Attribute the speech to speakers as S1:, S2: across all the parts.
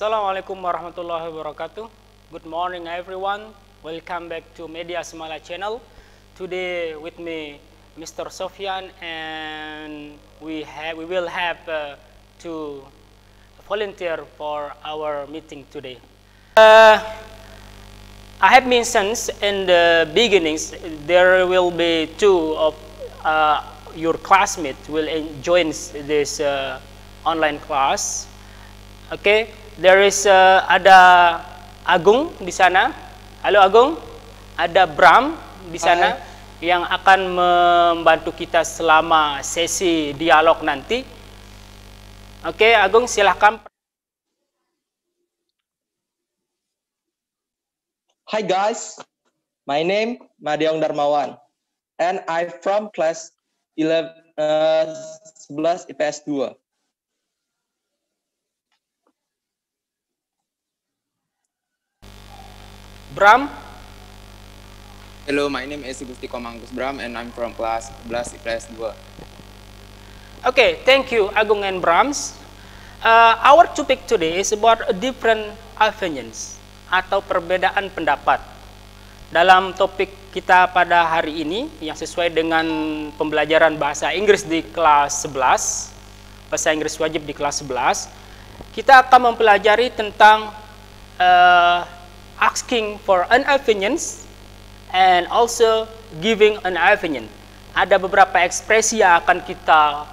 S1: Assalamualaikum warahmatullahi wabarakatuh. Good morning everyone. Welcome back to Media Semala channel. Today with me Mr. Sofyan, and we will have to volunteer for our meeting today. I have mentioned in the beginnings there will be two of your classmates will join this online class. Okay, there is ada Agung di sana. Halo Agung. Ada Bram di sana. Hai. Yang akan membantu kita selama sesi dialog nanti. Oke, Agung silahkan.
S2: Hi guys, my name Madiong Darmawan, and I'm from class 11 IPS 2.
S1: Bram.
S3: Hello, my name is Gusti Komangkus Bram, and I'm from class 11 IPS 2.
S1: Okay, thank you Agung and Brams. Our topic today is about different opinions atau perbedaan pendapat. Dalam topik kita pada hari ini yang sesuai dengan pembelajaran bahasa Inggris di kelas 11, bahasa Inggris wajib di kelas 11, kita akan mempelajari tentang asking for an opinions and also giving an opinion. Ada beberapa ekspresi yang akan kita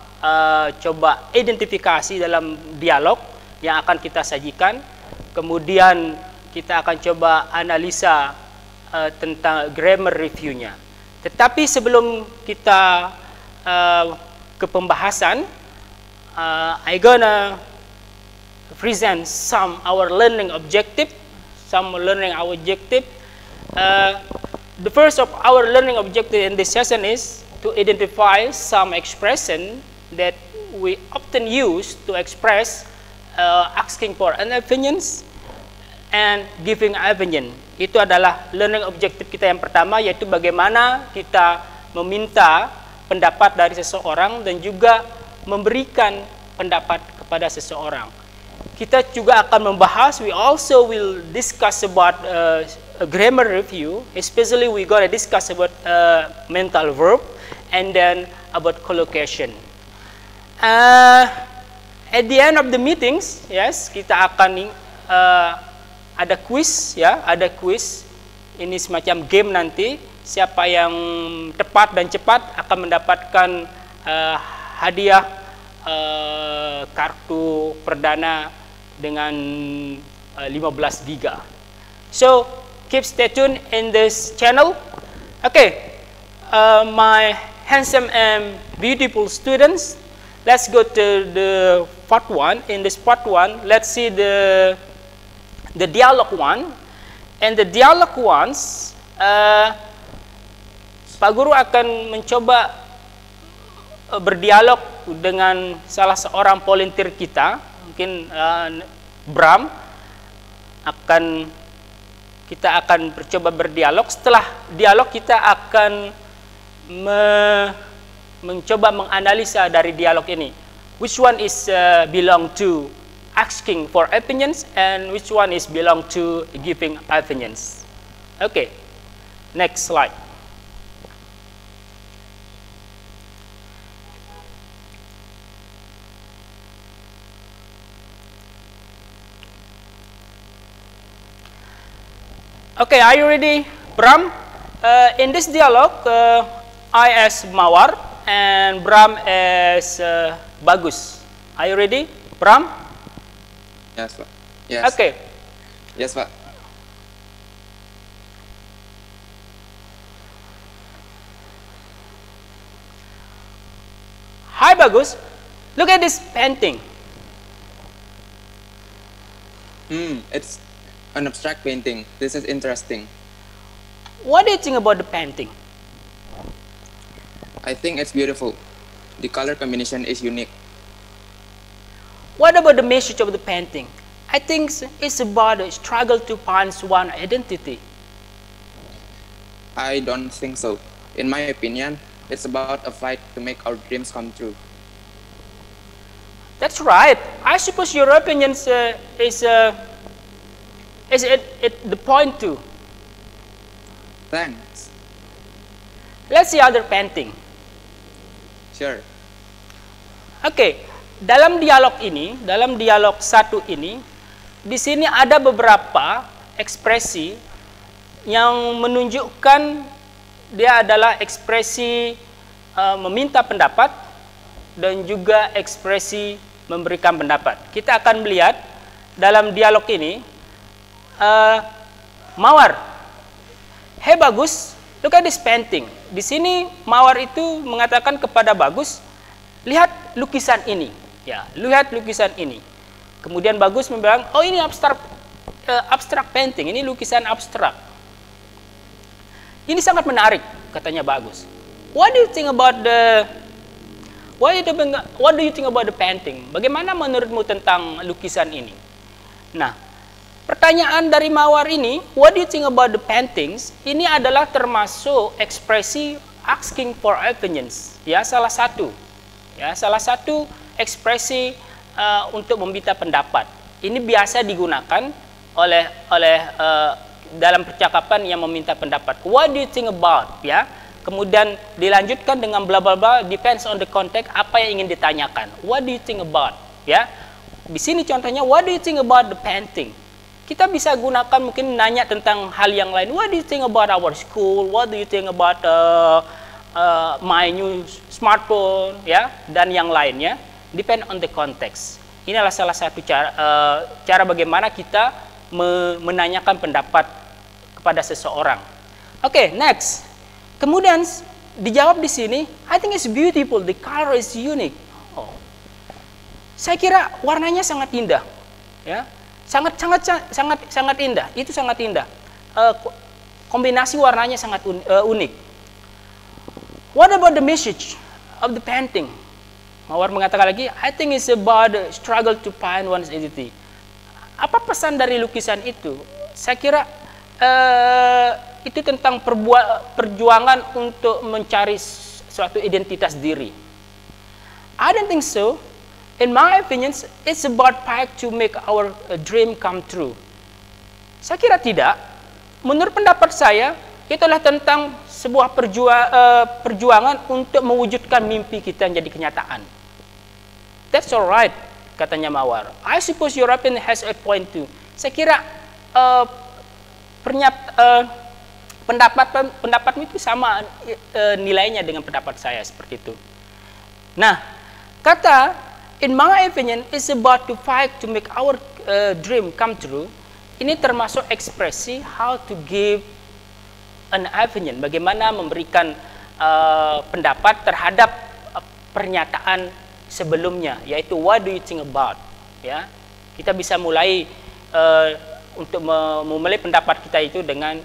S1: coba identifikasi dalam dialog yang akan kita sajikan. Kemudian kita akan coba analisa tentang grammar review-nya. Tetapi sebelum kita ke pembahasan, I gonna present some our learning objective. The first of our learning objective in this session is to identify some expression that we often use to express asking for an opinions and giving opinion. Itu adalah learning objective kita yang pertama, yaitu bagaimana kita meminta pendapat dari seseorang dan juga memberikan pendapat kepada seseorang. Kita juga akan membahas, we also will discuss about a grammar review, especially we gonna discuss about mental verb and then about collocation. At the end of the meetings, yes, kita akan ada quiz, ya, ada quiz. Ini semacam game nanti. Siapa yang tepat dan cepat akan mendapatkan hadiah kartu perdana dengan 15 giga. So keep stay tuned in this channel. Okay, my handsome and beautiful students, let's go to the part one. In this part one, let's see the dialogue one. And the dialogue ones, Pak Guru akan mencoba berdialog dengan salah seorang volunteer kita, mungkin Bram. Kita akan mencoba berdialog. Setelah dialog kita akan mencoba menganalisa dari dialog ini. Which one is belong to asking for opinions and which one is belong to giving opinions. Okay, next slide. Okay, are you ready, Bram? In this dialogue, I as Mawar and Bram as Bagus. Are you ready, Bram?
S3: Yes, Pak. Yes.
S1: Okay.
S3: Yes, Pak.
S1: Hi, Bagus. Look at this painting.
S3: It's an abstract painting. This is interesting.
S1: What do you think about the painting?
S3: I think it's beautiful. The color combination is unique.
S1: What about the message of the painting? I think it's about a struggle to find one's identity.
S3: I don't think so. In my opinion, it's about a fight to make our dreams come true.
S1: That's right. I suppose your opinion is at the point too.
S3: Thanks.
S1: Let's see other painting.
S3: Sure.
S1: Oke, dalam dialog ini, dalam dialog satu ini, di sini ada beberapa ekspresi yang menunjukkan dia adalah ekspresi meminta pendapat dan juga ekspresi memberikan pendapat. Kita akan melihat dalam dialog ini, Mawar, hey Bagus, look at this painting. Di sini Mawar itu mengatakan kepada Bagus, lihat lukisan ini, ya, lihat lukisan ini. Kemudian Bagus bilang, oh ini abstrak painting, ini lukisan abstrak. Ini sangat menarik, katanya Bagus. What do you think about the painting? Bagaimana menurutmu tentang lukisan ini? Nah, pertanyaan dari Mawar ini, what do you think about the paintings? Ini adalah termasuk ekspresi asking for opinions, ya, salah satu ekspresi untuk meminta pendapat. Ini biasa digunakan oleh dalam percakapan yang meminta pendapat. What do you think about? Ya, kemudian dilanjutkan dengan bla bla bla. Depends on the context, apa yang ingin ditanyakan. What do you think about? Ya, di sini contohnya, what do you think about the painting? Kita bisa gunakan mungkin nanya tentang hal yang lain. What do you think about our school? What do you think about my new smartphone? Ya, dan yang lainnya. Depend on the context. Ini adalah salah satu cara bagaimana kita menanyakan pendapat kepada seseorang. Oke, next. Kemudian dijawab di sini, I think it's beautiful, the color is unique. Oh. Saya kira warnanya sangat indah, ya. Sangat indah. Itu sangat indah. Kombinasi warnanya sangat unik. What about the message of the painting? Mawar mengatakan lagi, I think it's about the struggle to find one's identity. Apa pesan dari lukisan itu? Saya kira itu tentang perjuangan untuk mencari suatu identitas diri. I don't think so. In my opinion, it's about fight to make our dream come true. Saya kira tidak. Menurut pendapat saya, itulah tentang sebuah perjuangan untuk mewujudkan mimpi kita menjadi kenyataan. That's alright, katanya Mawar. I suppose your opinion has a point too. Saya kira pendapatmu itu sama nilainya dengan pendapat saya, seperti itu. Nah, kata in my opinion is about to fight to make our dream come true. Ini termasuk ekspresi how to give an opinion, bagaimana memberikan pendapat terhadap pernyataan sebelumnya, yaitu what do you think about, ya. Kita bisa mulai untuk memulai pendapat kita itu dengan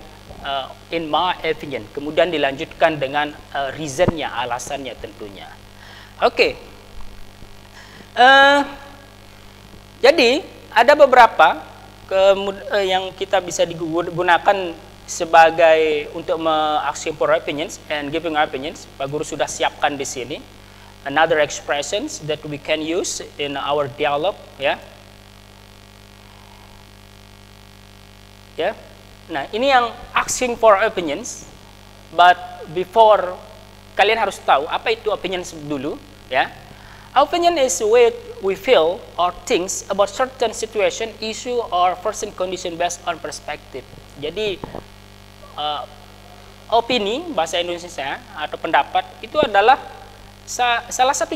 S1: in my opinion, kemudian dilanjutkan dengan reasonnya, alasannya tentunya. Oke. Jadi ada beberapa yang kita bisa digunakan sebagai untuk asking for opinions and giving opinions. Pak Guru sudah siapkan di sini another expressions that we can use in our dialogue, ya. Ya. Nah, ini yang asking for opinions, but before kalian harus tahu apa itu opinions dulu, ya. Opinion is the way we feel or things about certain situation, issue, or person condition based on perspective. Jadi opini bahasa Indonesia atau pendapat itu adalah salah satu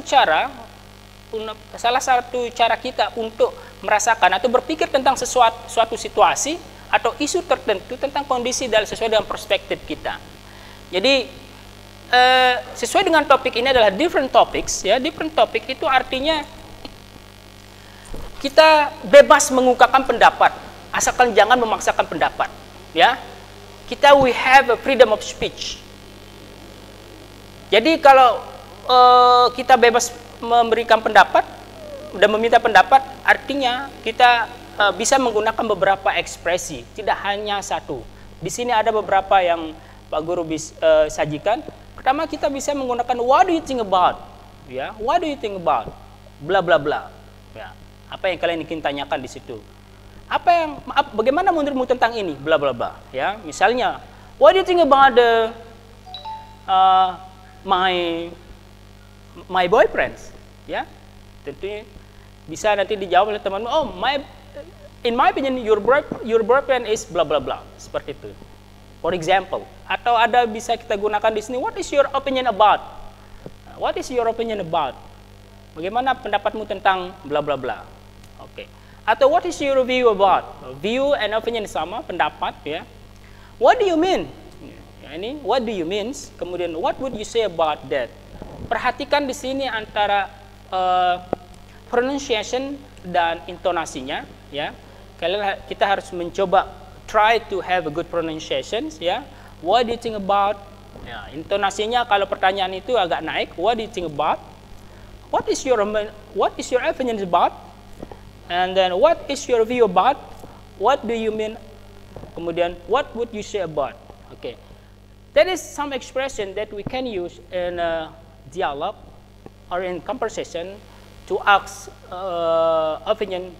S1: cara kita untuk merasakan atau berpikir tentang suatu situasi atau isu tertentu tentang kondisi dan sesuai dengan perspektif kita. Jadi sesuai dengan topik ini adalah different topics, ya. Different topic itu artinya kita bebas mengungkapkan pendapat, asalkan jangan memaksakan pendapat, ya. We have a freedom of speech. Jadi kalau kita bebas memberikan pendapat dan meminta pendapat, artinya kita bisa menggunakan beberapa ekspresi, tidak hanya satu. Di sini ada beberapa yang Pak Guru sajikan. Pertama, kita bisa menggunakan what do you think about, ya, what do you think about, bla bla bla. Ya, apa yang kalian ingin tanyakan di situ? Bagaimana menurutmu tentang ini? Bla bla bla. Ya, misalnya, what do you think about my boyfriends? Ya, tentunya bisa nanti dijawab oleh temanmu. Oh, in my opinion, your boyfriend is bla bla bla. Seperti itu. For example, atau ada bisa kita gunakan di sini. What is your opinion about? What is your opinion about? Bagaimana pendapatmu tentang bla bla bla? Oke. Atau what is your view about? View and opinion sama, pendapat ya. What do you mean? Ya, ini what do you mean? Kemudian what would you say about that? Perhatikan di sini antara pronunciation dan intonasinya ya. Kita harus mencoba try to have a good pronunciations ya. What do you think about? Ya, intonasinya kalau pertanyaan itu agak naik. What do you think about? What is your opinion about? And then what is your view about? What do you mean? Kemudian what would you say about? Okay, that is some expression that we can use in a dialogue or in conversation to ask opinion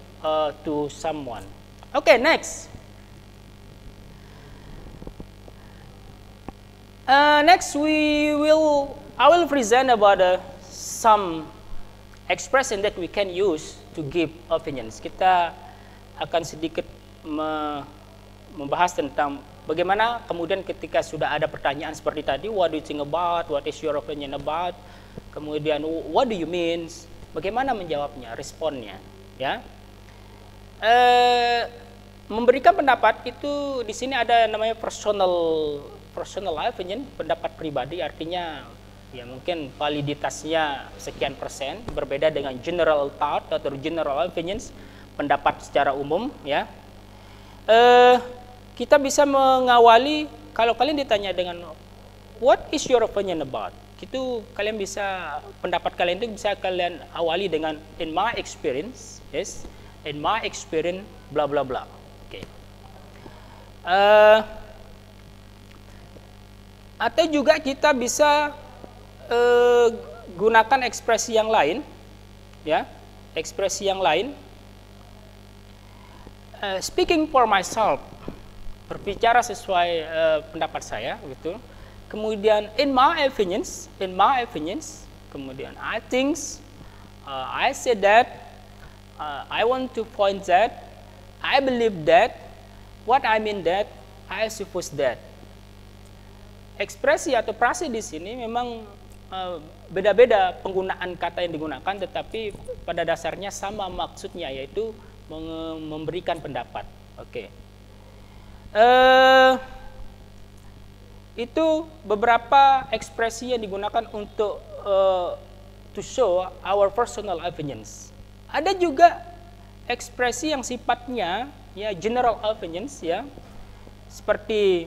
S1: to someone. Okay, next. Next, I will present about some expression that we can use to give opinions. Kita akan sedikit membahas tentang bagaimana kemudian ketika sudah ada pertanyaan seperti tadi, what do you think about, what is your opinion about, kemudian what do you mean, bagaimana menjawabnya, responnya, ya. Memberikan pendapat itu di sini ada namanya personal opinion, pendapat pribadi, artinya ya mungkin validitasnya sekian persen, berbeda dengan general thought atau general opinions, pendapat secara umum ya. Kita bisa mengawali kalau kalian ditanya dengan what is your opinion about, itu kalian bisa, pendapat kalian itu bisa kalian awali dengan in my experience, yes, in my experience bla bla bla. Oke. Atau juga kita bisa gunakan ekspresi yang lain, ya, ekspresi yang lain. Speaking for myself, berbicara sesuai pendapat saya, gitu. Kemudian in my opinions, kemudian I think, I say that, I want to point that, I believe that, what I mean that, I suppose that. Ekspresi atau frase di sini memang beda-beda penggunaan kata yang digunakan, tetapi pada dasarnya sama maksudnya, yaitu memberikan pendapat. Oke. Itu beberapa ekspresi yang digunakan untuk to show our personal opinions. Ada juga ekspresi yang sifatnya ya general opinions ya, seperti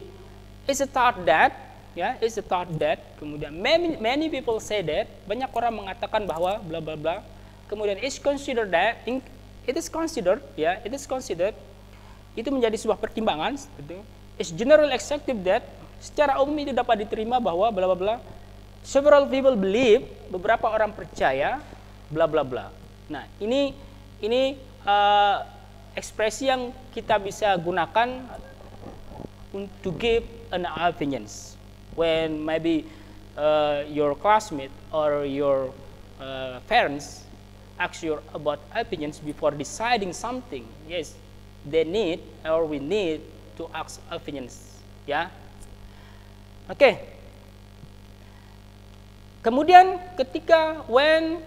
S1: is a thought that. Ya, is a thought that, kemudian many people say that, banyak orang mengatakan bahwa bla bla bla, kemudian is considered that, it is considered, ya, it is considered, itu menjadi sebuah pertimbangan, gitu. Is general accepted that, secara umum itu dapat diterima bahwa bla bla bla, several people believe, beberapa orang percaya, bla bla bla. Nah, ini ekspresi yang kita bisa gunakan to give an opinions. When maybe your classmate or your parents ask you about opinions before deciding something, yes, they need or we need to ask opinions, ya. Oke. Kemudian ketika when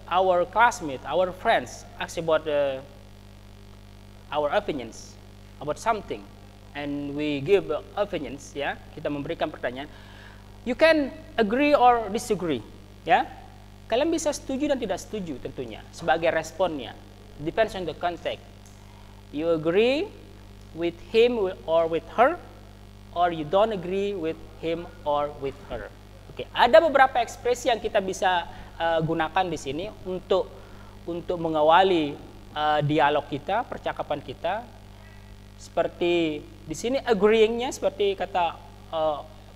S1: our classmate, our friends ask about our opinions about something, and we give opinions, ya, kita memberikan pertanyaan, you can agree or disagree, ya. Kalian bisa setuju dan tidak setuju tentunya sebagai responnya, depends on the context. You agree with him or with her, or you don't agree with him or with her. Oke, ada beberapa ekspresi yang kita bisa gunakan di sini untuk mengawali dialog kita, percakapan kita. Seperti di sini agreeing-nya seperti kata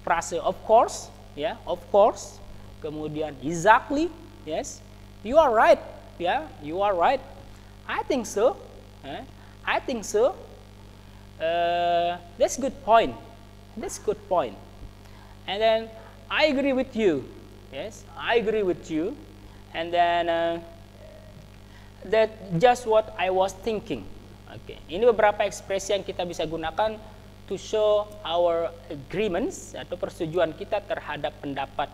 S1: frase of course, ya, of course. Kemudian exactly, yes. You are right. Yeah, you are right. I think so. I think so. That's good point. That's good point. And then I agree with you. Yes, I agree with you. And then that just what I was thinking. Oke, ini beberapa ekspresi yang kita bisa gunakan to show our agreements atau persetujuan kita terhadap pendapat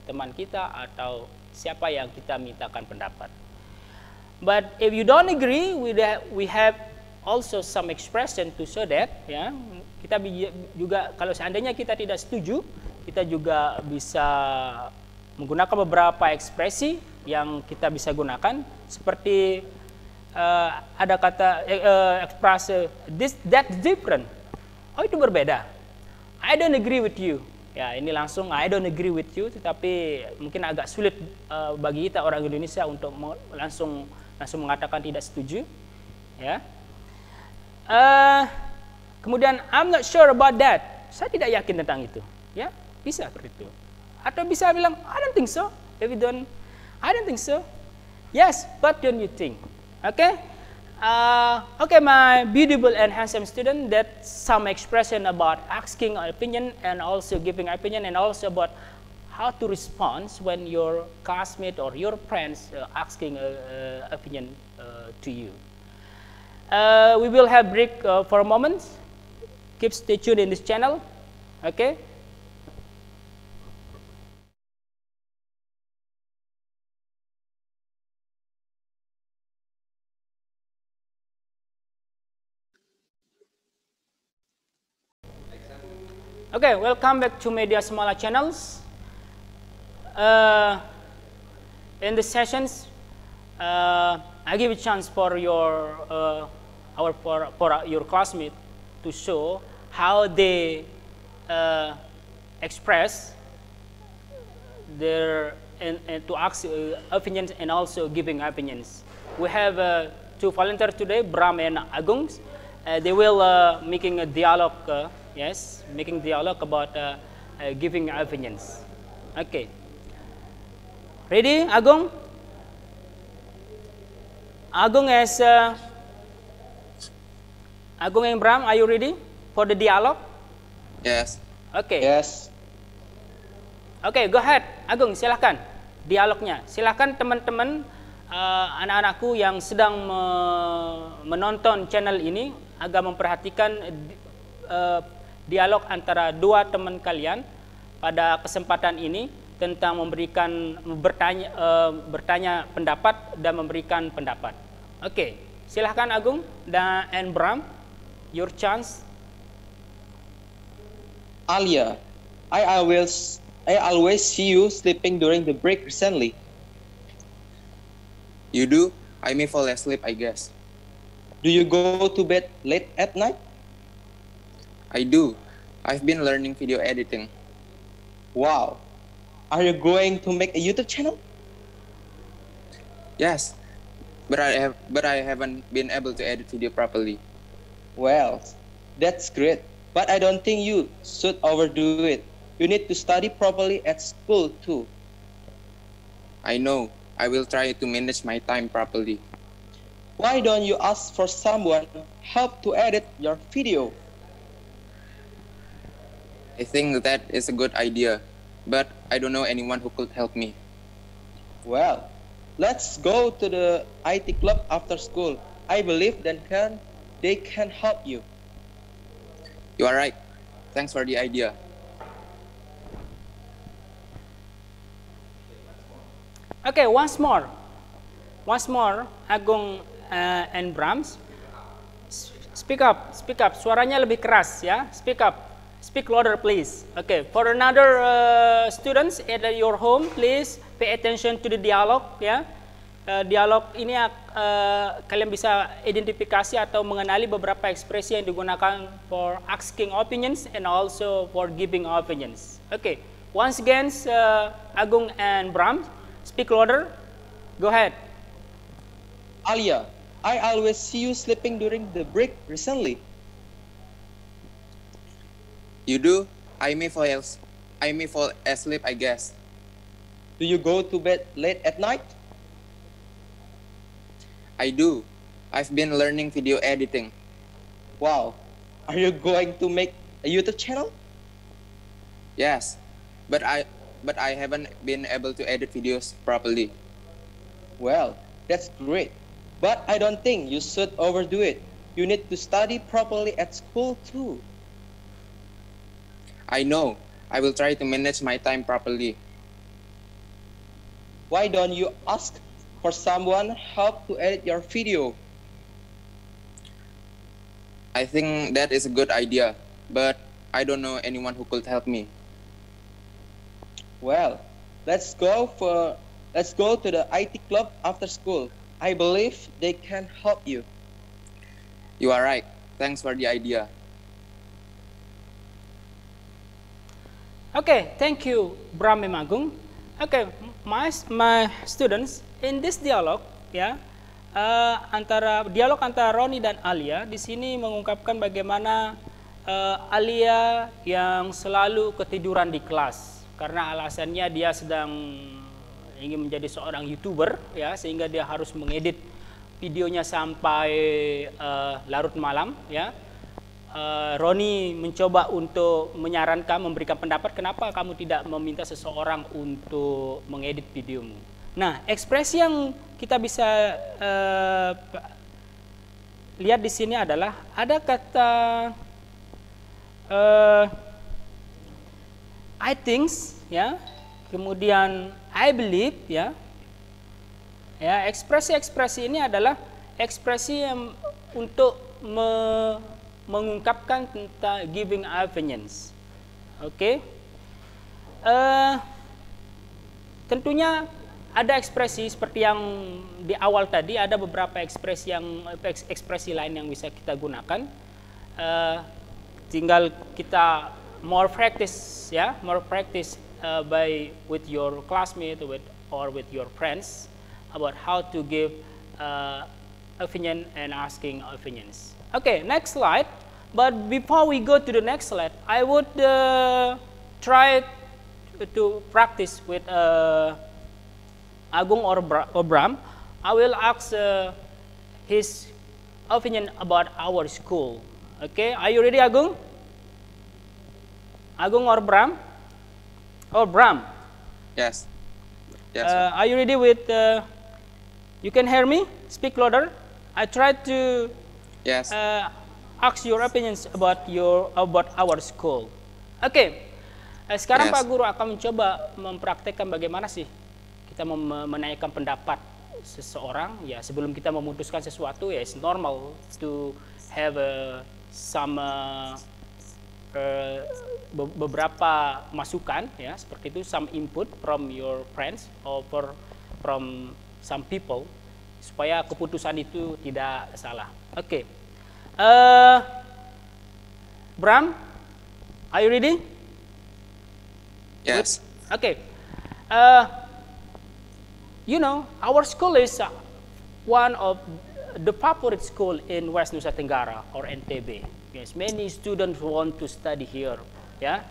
S1: teman kita atau siapa yang kita mintakan pendapat. But if you don't agree, we have also some expression to show that, ya. Kita juga kalau seandainya kita tidak setuju, kita juga bisa menggunakan beberapa ekspresi yang kita bisa gunakan seperti ada kata ekspresi that's different. Oh, itu berbeda. I don't agree with you. Ya, ini langsung I don't agree with you, tetapi mungkin agak sulit bagi kita orang Indonesia untuk langsung mengatakan tidak setuju, ya. Kemudian I'm not sure about that. Saya tidak yakin tentang itu, ya. Bisa seperti itu. Atau bisa bilang I don't think so. If you don't, I don't think so. Yes, but don't you think? Okay. Okay, my beautiful and handsome student, that's some expression about asking opinion and also giving opinion, and also about how to respond when your classmate or your friends asking opinion to you. We will have break for a moment. Keep stay tuned in this channel. Okay. Okay, welcome back to Media Semala channels. In the sessions, I give a chance for your your classmate to show how they express their and to ask opinions and also giving opinions. We have two volunteers today, Bram and Agung. They will making a dialogue. Yes, making dialogue about giving opinions. Okay. Ready, Agung? Agung and Bram, are you ready for the dialogue?
S3: Yes.
S1: Okay.
S2: Yes.
S1: Okay, go ahead, Agung, silakan dialognya. Silakan teman-teman anak-anakku yang sedang menonton channel ini agak memperhatikan dialog antara dua teman kalian pada kesempatan ini tentang bertanya pendapat dan memberikan pendapat. Oke, silahkan Agung dan Bram, your chance.
S2: Alia, I always see you sleeping during the break recently.
S3: You do? I may fall asleep, I guess.
S2: Do you go to bed late at night?
S3: I do. I've been learning video editing.
S2: Wow. Are you going to make a YouTube channel?
S3: Yes, but I haven't been able to edit video properly.
S2: Well, that's great. But I don't think you should overdo it. You need to study properly at school too.
S3: I know. I will try to manage my time properly.
S2: Why don't you ask for someone help to edit your video?
S3: I think that is a good idea, but I don't know anyone who could help me.
S2: Well, let's go to the IT club after school. I believe they can help you.
S3: You are right. Thanks for the idea.
S1: Okay, once more, Agung and Brahms, speak up. Suaranya lebih keras, ya. Speak up. Speak louder, please. Okay, for another students at your home, please pay attention to the dialogue, ya. Dialog ini kalian bisa identifikasi atau mengenali beberapa ekspresi yang digunakan for asking opinions and also for giving opinions. Okay, once again, Agung and Bram, speak louder. Go ahead.
S2: Alia, I always see you sleeping during the break recently.
S3: You do? I may fall asleep, I guess.
S2: Do you go to bed late at night?
S3: I do. I've been learning video editing.
S2: Wow. Are you going to make a YouTube channel?
S3: Yes, but I haven't been able to edit videos properly.
S2: Well, that's great. But I don't think you should overdo it. You need to study properly at school too.
S3: I know. I will try to manage my time properly.
S2: Why don't you ask for someone help to edit your video?
S3: I think that is a good idea, but I don't know anyone who could help me.
S2: Well, let's go to the IT club after school. I believe they can help you.
S3: You are right. Thanks for the idea.
S1: Okay, thank you, Bram and Agung. Okay, my students, in this dialogue, ya, dialog antara Roni dan Alia di sini mengungkapkan bagaimana Alia yang selalu ketiduran di kelas karena alasannya dia sedang ingin menjadi seorang YouTuber, ya, sehingga dia harus mengedit videonya sampai larut malam, ya. Roni mencoba untuk menyarankan, memberikan pendapat kenapa kamu tidak meminta seseorang untuk mengedit videomu. Nah, ekspresi yang kita bisa lihat di sini adalah ada kata I think, ya, kemudian I believe, ya. Ya, ekspresi-ekspresi ini adalah ekspresi yang untuk mengungkapkan tentang giving opinions. Oke. Tentunya ada ekspresi seperti yang di awal tadi, ada beberapa ekspresi lain yang bisa kita gunakan. Tinggal kita more practice, ya, more practice with your classmate or with your friends about how to give opinion and asking opinions. Okay, next slide. But before we go to the next slide, I would try to practice with Agung or Bram. I will ask his opinion about our school. Okay, are you ready, Agung? Agung or Bram? Or Bram?
S3: Yes. Yes.
S1: Are you ready with? You can hear me? Speak louder. I tried to
S3: Yes.
S1: Ask your opinions about our school. Oke. Sekarang
S3: Yes.
S1: Pak Guru akan mencoba mempraktekkan bagaimana sih kita menanyakan pendapat seseorang, ya, sebelum kita memutuskan sesuatu, ya, it's normal to have beberapa masukan, ya, seperti itu, some input from your friends or from some people, supaya keputusan itu tidak salah. Oke. Bram, are you ready?
S3: Yes.
S1: Okay. You know, our school is one of the favorite school in West Nusa Tenggara or NTB. Yes, many students want to study here, yeah,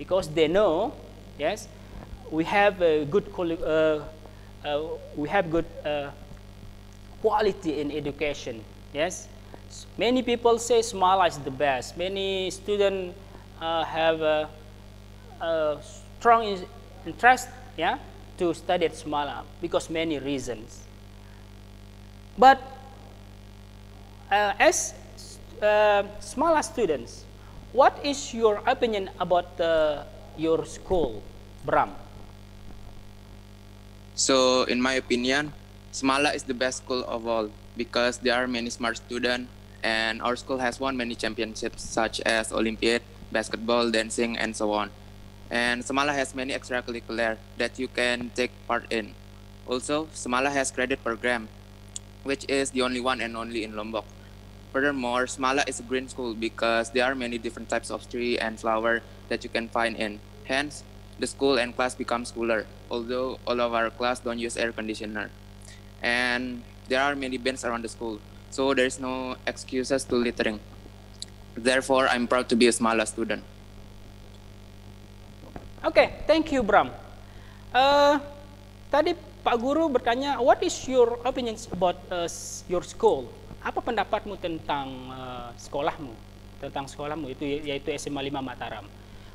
S1: because they know, yes, we have a good quality in education. Yes, many people say Semala is the best. Many students have a strong interest, yeah, to study at Semala because many reasons. But as Semala students, what is your opinion about your school, Bram?
S3: So, in my opinion, Semala is the best school of all because there are many smart students and our school has won many championships such as Olympiad, basketball, dancing, and so on. And Semala has many extracurricular that you can take part in. Also, Semala has credit program, which is the only one and only in Lombok. Furthermore, Semala is a green school because there are many different types of tree and flower that you can find in. Hence, the school and class becomes cooler, although all of our class don't use air conditioner. And there are many bins around the school, so there is no excuses to littering. Therefore, I'm proud to be a Semala student.
S1: Okay, thank you, Bram. Tadi Pak Guru bertanya, what is your opinions about your school? Apa pendapatmu tentang sekolahmu? Tentang sekolahmu itu yaitu SMA 5 Mataram.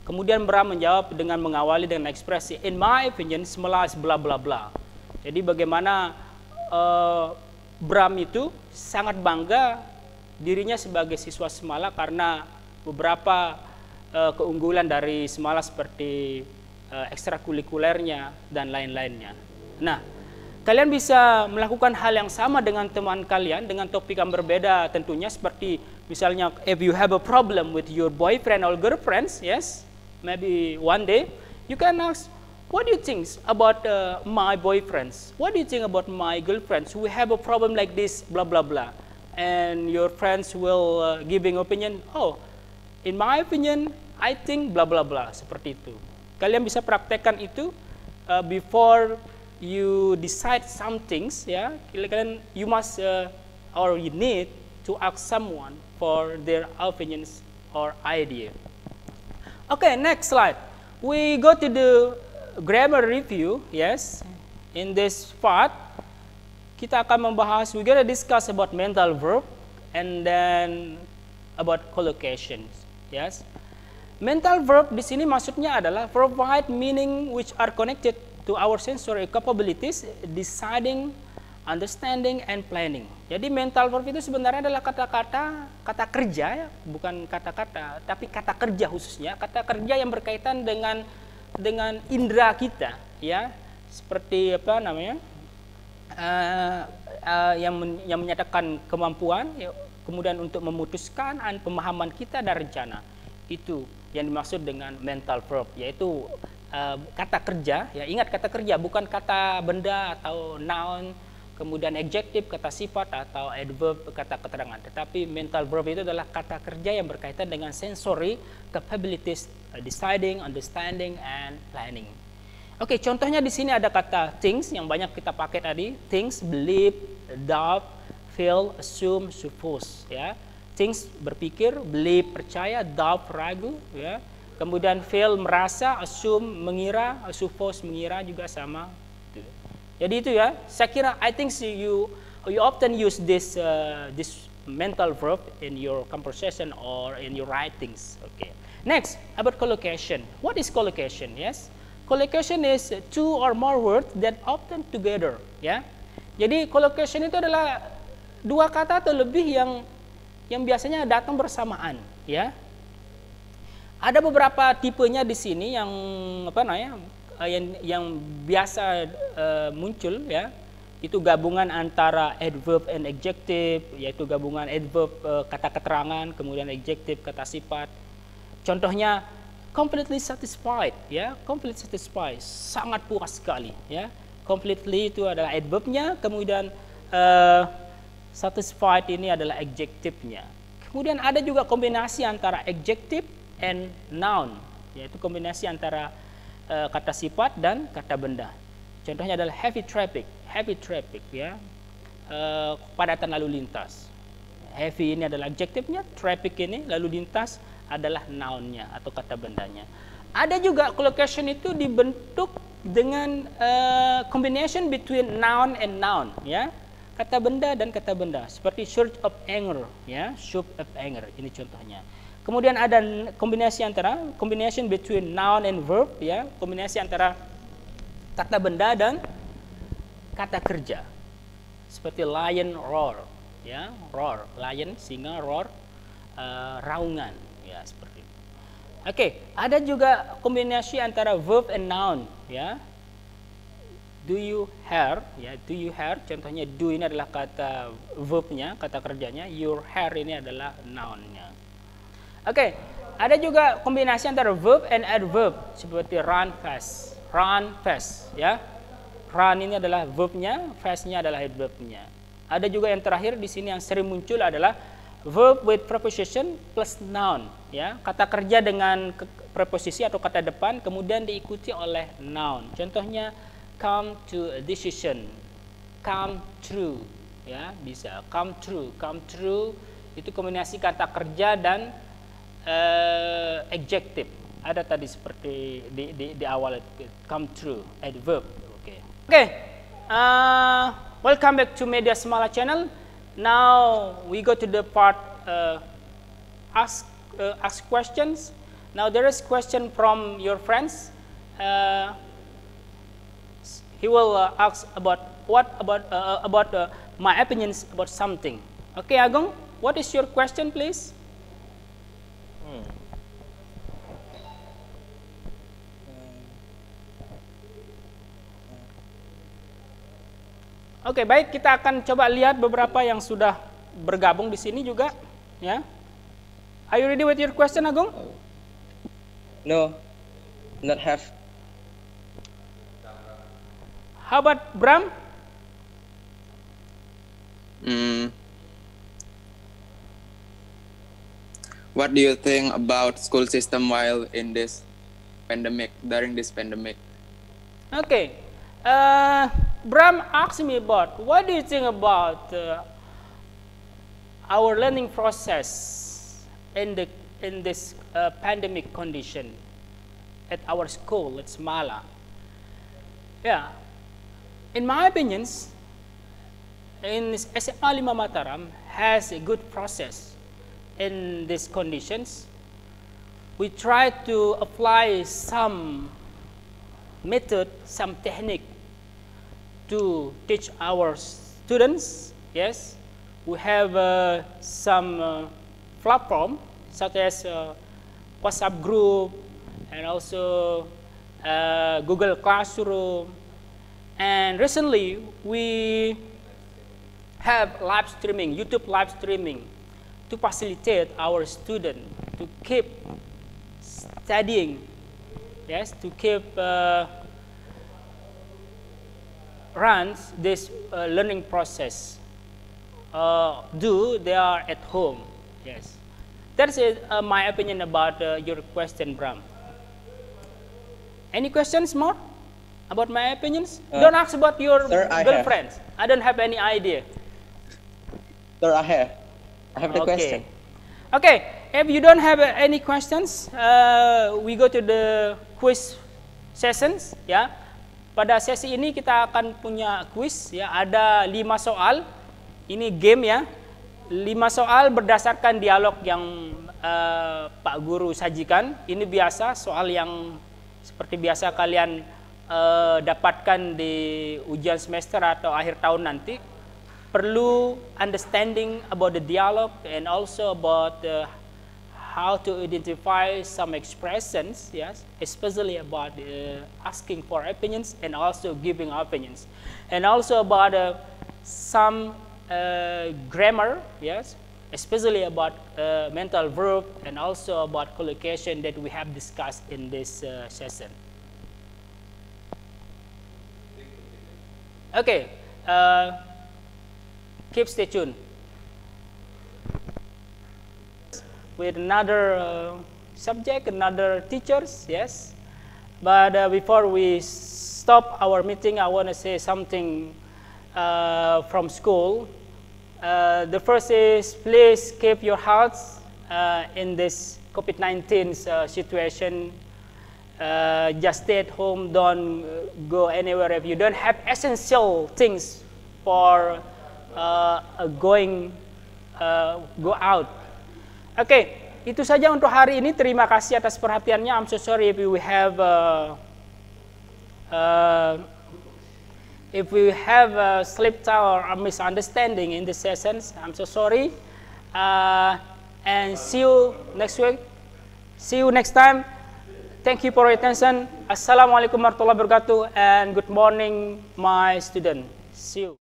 S1: Kemudian Bram menjawab dengan mengawali dengan ekspresi, in my opinion, Semela is bla bla bla. Jadi bagaimana Bram itu sangat bangga dirinya sebagai siswa Semala karena beberapa keunggulan dari Semala seperti ekstrakurikulernya dan lain-lainnya. Nah, kalian bisa melakukan hal yang sama dengan teman kalian dengan topik yang berbeda tentunya, seperti misalnya if you have a problem with your boyfriend or girlfriends, yes, maybe one day you can ask, what do you think about my boyfriends? What do you think about my girlfriends? We have a problem like this, blah blah blah. And your friends will giving opinion, oh, in my opinion, I think blah blah blah, seperti itu. Kalian bisa praktekkan itu before you decide some things, ya. Kalian you must or you need to ask someone for their opinions or idea. Okay, next slide. We go to the grammar review. Yes, in this part kita akan membahas, we're gonna discuss about mental verb and then about collocations. Yes, mental verb di sini maksudnya adalah provide meaning which are connected to our sensory capabilities, deciding, understanding, and planning. Jadi mental verb itu sebenarnya adalah kata kerja, ya, bukan kata-kata, tapi kata kerja khususnya, kata kerja yang berkaitan dengan indera kita, ya, seperti apa namanya, yang menyatakan kemampuan, ya, kemudian untuk memutuskan pemahaman kita dan rencana. Itu yang dimaksud dengan mental verb, yaitu kata kerja, ya, ingat kata kerja bukan kata benda atau noun, kemudian adjective kata sifat atau adverb kata keterangan, tetapi mental verb itu adalah kata kerja yang berkaitan dengan sensory capabilities, deciding, understanding, and planning. Oke, contohnya di sini ada kata things yang banyak kita pakai tadi, things, believe, doubt, feel, assume, suppose, ya. Things berpikir, believe percaya, doubt ragu, ya. Kemudian feel merasa, assume mengira, suppose mengira juga sama. Jadi itu ya, saya kira I think you often use this mental verb in your conversation or in your writings. Okay. Next, about collocation. What is collocation? Yes, collocation is two or more words that often together. Ya, jadi collocation itu adalah dua kata atau lebih yang biasanya datang bersamaan. Ya. Ada beberapa tipenya di sini yang apa namanya, yang biasa muncul, ya. Itu gabungan antara adverb and adjective, yaitu gabungan adverb kata keterangan, kemudian adjective kata sifat. Contohnya completely satisfied, ya. Completely satisfied, sangat puas sekali, ya. Completely itu adalah adverbnya, kemudian satisfied ini adalah adjective-nya. Kemudian ada juga kombinasi antara adjective and noun, yaitu kombinasi antara kata sifat dan kata benda. Contohnya adalah heavy traffic, ya, kepadatan lalu lintas. Heavy ini adalah adjektifnya, traffic ini lalu lintas adalah nounnya atau kata bendanya. Ada juga collocation itu dibentuk dengan combination between noun and noun, ya, kata benda dan kata benda, seperti surge of anger, ya, surge of anger ini contohnya. Kemudian ada combination between noun and verb, ya, kombinasi antara kata benda dan kata kerja, seperti lion roar, ya, roar, lion singa, roar raungan, ya, seperti itu. Oke, ada juga kombinasi antara verb and noun, ya. Do you hair, ya, do you hair, contohnya do ini adalah kata verbnya, kata kerjanya, your hair ini adalah nounnya. Oke, ada juga kombinasi antara verb and adverb seperti run fast, ya. Run ini adalah verbnya, fast-nya adalah adverbnya. Ada juga yang terakhir di sini yang sering muncul adalah verb with preposition plus noun, ya. Kata kerja dengan preposisi atau kata depan kemudian diikuti oleh noun. Contohnya come to a decision, come true, ya, bisa come true itu kombinasi kata kerja dan adjective. Ada tadi seperti di awal come true, adverb. Oke. Okay, welcome back to Media Semala channel. Now we go to the part ask questions. Now there is question from your friends. He will ask about my opinions about something. Okay, Agung, what is your question, please? Oke, baik, kita akan coba lihat beberapa yang sudah bergabung di sini juga, ya. Are you ready with your question, Agung?
S2: No, not have.
S1: How about Bram?
S3: What do you think about school system while in this pandemic, during this pandemic?
S1: Okay. Bram asked me about what do you think about our learning process in this pandemic condition at our school at Semala. Yeah, in my opinions, in SMA 5 Mataram has a good process in these conditions. We try to apply some method, some technique to teach our students. Yes, we have some platform such as WhatsApp group and also Google Classroom, and recently we have live streaming, YouTube live streaming, to facilitate our student to keep studying. Yes, to keep runs this learning process. Do they are at home? Yes, that's it. My opinion about your question, Bram. Any questions more about my opinions? Don't ask about your girlfriends. I don't have any idea.
S2: Sir, I have the question.
S1: Okay, if you don't have any questions, we go to the quiz sessions, ya. Pada sesi ini kita akan punya quiz, ya. Ada 5 soal. Ini game, ya. 5 soal berdasarkan dialog yang Pak Guru sajikan. Ini biasa soal yang seperti biasa kalian dapatkan di ujian semester atau akhir tahun nanti. Perlu understanding about the dialogue and also about how to identify some expressions, yes, especially about asking for opinions and also giving opinions, and also about some grammar, yes, especially about mental verb and also about collocation that we have discussed in this session. Okay, stay tuned. With another subject, another teachers, yes. But before we stop our meeting, I want to say something from school. The first is, please keep your hearts in this COVID-19 situation. Just stay at home, don't go anywhere if you don't have essential things for go out. Oke, itu saja untuk hari ini. Terima kasih atas perhatiannya. I'm so sorry if we have slipped or a misunderstanding in the sessions. I'm so sorry. And see you next week. See you next time. Thank you for your attention. Assalamualaikum warahmatullahi wabarakatuh and good morning, my student. See you.